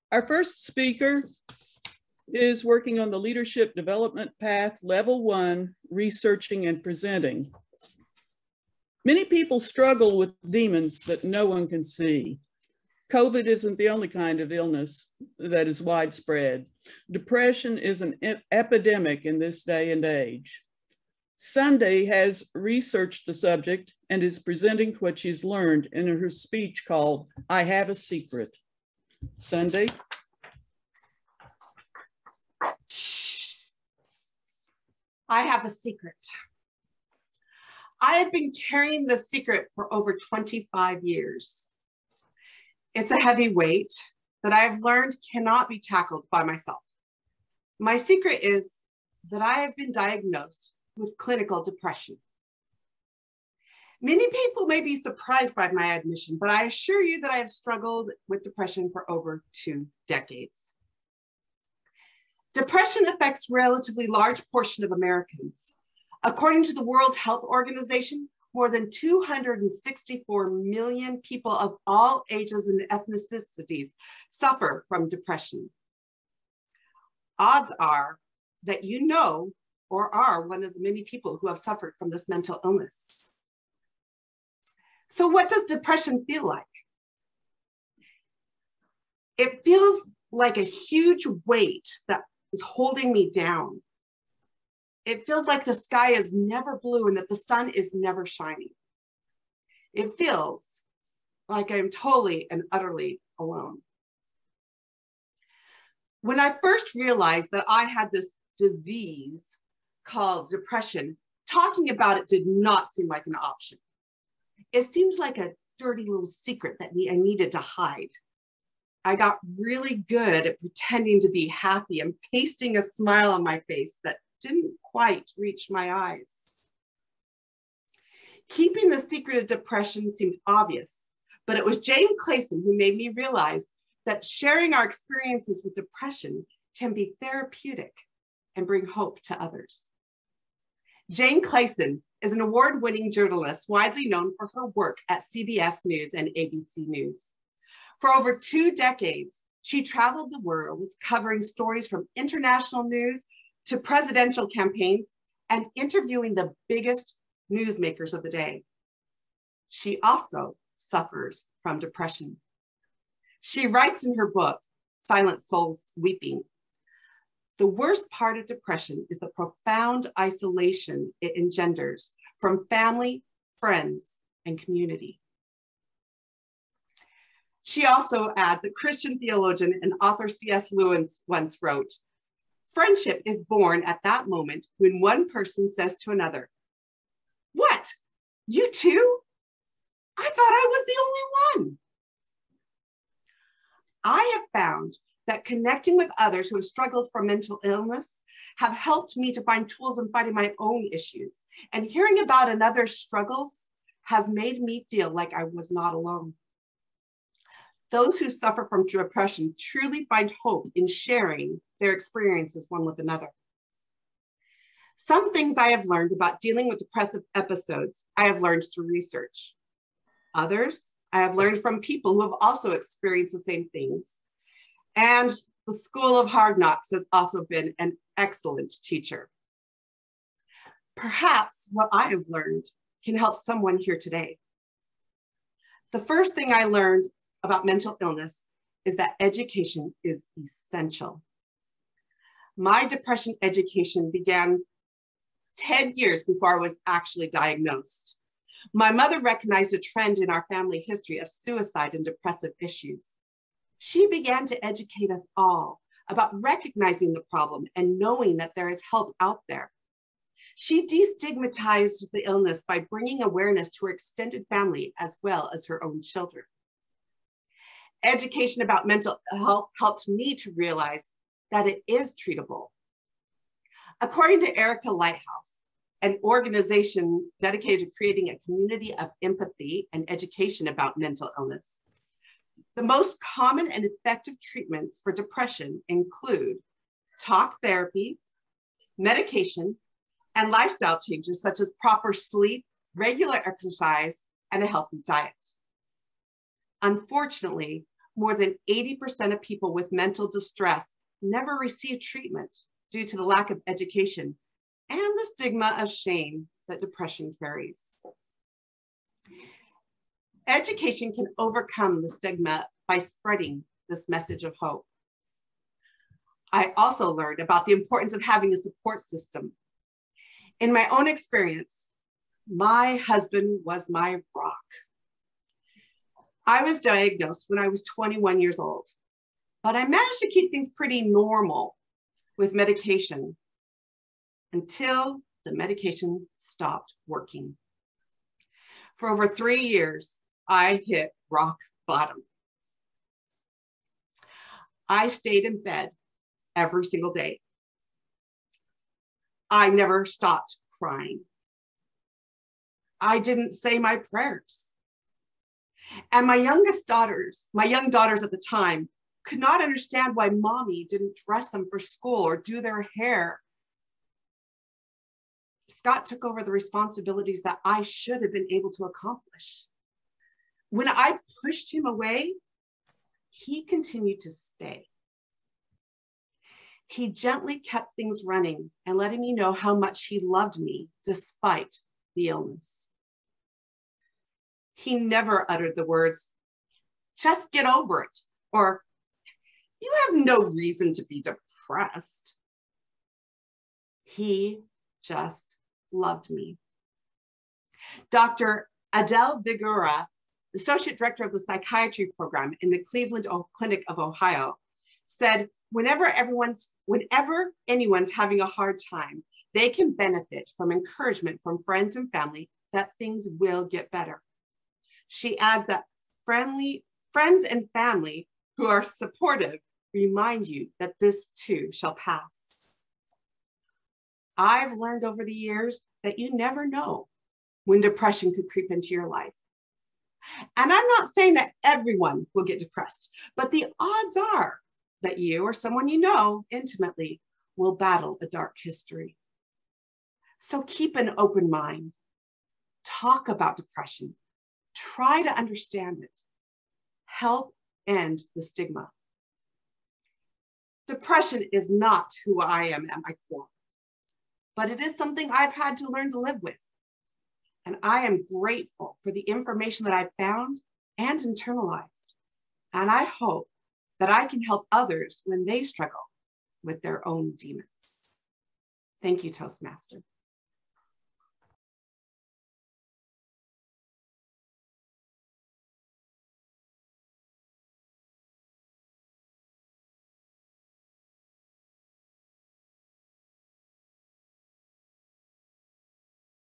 Our first speaker is working on the Leadership Development Path Level 1, Researching and Presenting. Many people struggle with demons that no one can see. COVID isn't the only kind of illness that is widespread. Depression is an epidemic in this day and age. Sunday has researched the subject and is presenting what she's learned in her speech called, I Have a Secret. Sunday. I have a secret. I have been carrying this secret for over 25 years. It's a heavy weight that I've learned cannot be tackled by myself. My secret is that I have been diagnosed with clinical depression. Many people may be surprised by my admission, but I assure you that I have struggled with depression for over 2 decades. Depression affects a relatively large portion of Americans. According to the World Health Organization, more than 264 million people of all ages and ethnicities suffer from depression. Odds are that you know or are one of the many people who have suffered from this mental illness. So what does depression feel like? It feels like a huge weight that is holding me down. It feels like the sky is never blue and that the sun is never shining. It feels like I'm totally and utterly alone. When I first realized that I had this disease called depression, talking about it did not seem like an option. It seemed like a dirty little secret that I needed to hide. I got really good at pretending to be happy and pasting a smile on my face that didn't quite reach my eyes. Keeping the secret of depression seemed obvious, but it was Jane Clayson who made me realize that sharing our experiences with depression can be therapeutic and bring hope to others. Jane Clayson is an award-winning journalist widely known for her work at CBS News and ABC News. For over 2 decades, she traveled the world covering stories from international news to presidential campaigns and interviewing the biggest newsmakers of the day. She also suffers from depression. She writes in her book, Silent Souls Weeping, the worst part of depression is the profound isolation it engenders from family, friends, and community. She also adds that Christian theologian and author C.S. Lewis once wrote, friendship is born at that moment when one person says to another, what, you too? I thought I was the only one. I have found that connecting with others who have struggled from mental illness have helped me to find tools in fighting my own issues. And hearing about another's struggles has made me feel like I was not alone. Those who suffer from depression truly find hope in sharing their experiences one with another. Some things I have learned about dealing with depressive episodes, I have learned through research. Others, I have learned from people who have also experienced the same things. And the School of Hard Knocks has also been an excellent teacher. Perhaps what I have learned can help someone here today. The first thing I learned about mental illness is that education is essential. My depression education began 10 years before I was actually diagnosed. My mother recognized a trend in our family history of suicide and depressive issues. She began to educate us all about recognizing the problem and knowing that there is help out there. She destigmatized the illness by bringing awareness to her extended family as well as her own children. Education about mental health helped me to realize that it is treatable. According to Erica Lighthouse, an organization dedicated to creating a community of empathy and education about mental illness, the most common and effective treatments for depression include talk therapy, medication, and lifestyle changes such as proper sleep, regular exercise, and a healthy diet. Unfortunately, more than 80% of people with mental distress never receive treatment due to the lack of education and the stigma of shame that depression carries. Education can overcome the stigma by spreading this message of hope. I also learned about the importance of having a support system. In my own experience, my husband was my rock. I was diagnosed when I was 21 years old, but I managed to keep things pretty normal with medication until the medication stopped working. For over 3 years, I hit rock bottom. I stayed in bed every single day. I never stopped crying. I didn't say my prayers. And my young daughters at the time could not understand why mommy didn't dress them for school or do their hair. Scott took over the responsibilities that I should have been able to accomplish. When I pushed him away, he continued to stay. He gently kept things running and letting me know how much he loved me despite the illness. He never uttered the words, "Just get over it," or "You have no reason to be depressed." He just loved me. Dr. Adele Vigura, Associate Director of the Psychiatry Program in the Cleveland Clinic of Ohio, said, whenever anyone's having a hard time, they can benefit from encouragement from friends and family that things will get better. She adds that friends and family who are supportive remind you that this too shall pass. I've learned over the years that you never know when depression could creep into your life. And I'm not saying that everyone will get depressed, but the odds are that you or someone you know intimately will battle a dark history. So keep an open mind. Talk about depression. Try to understand it. Help end the stigma. Depression is not who I am at my core, but it is something I've had to learn to live with. And I am grateful for the information that I've found and internalized. And I hope that I can help others when they struggle with their own demons. Thank you, Toastmaster.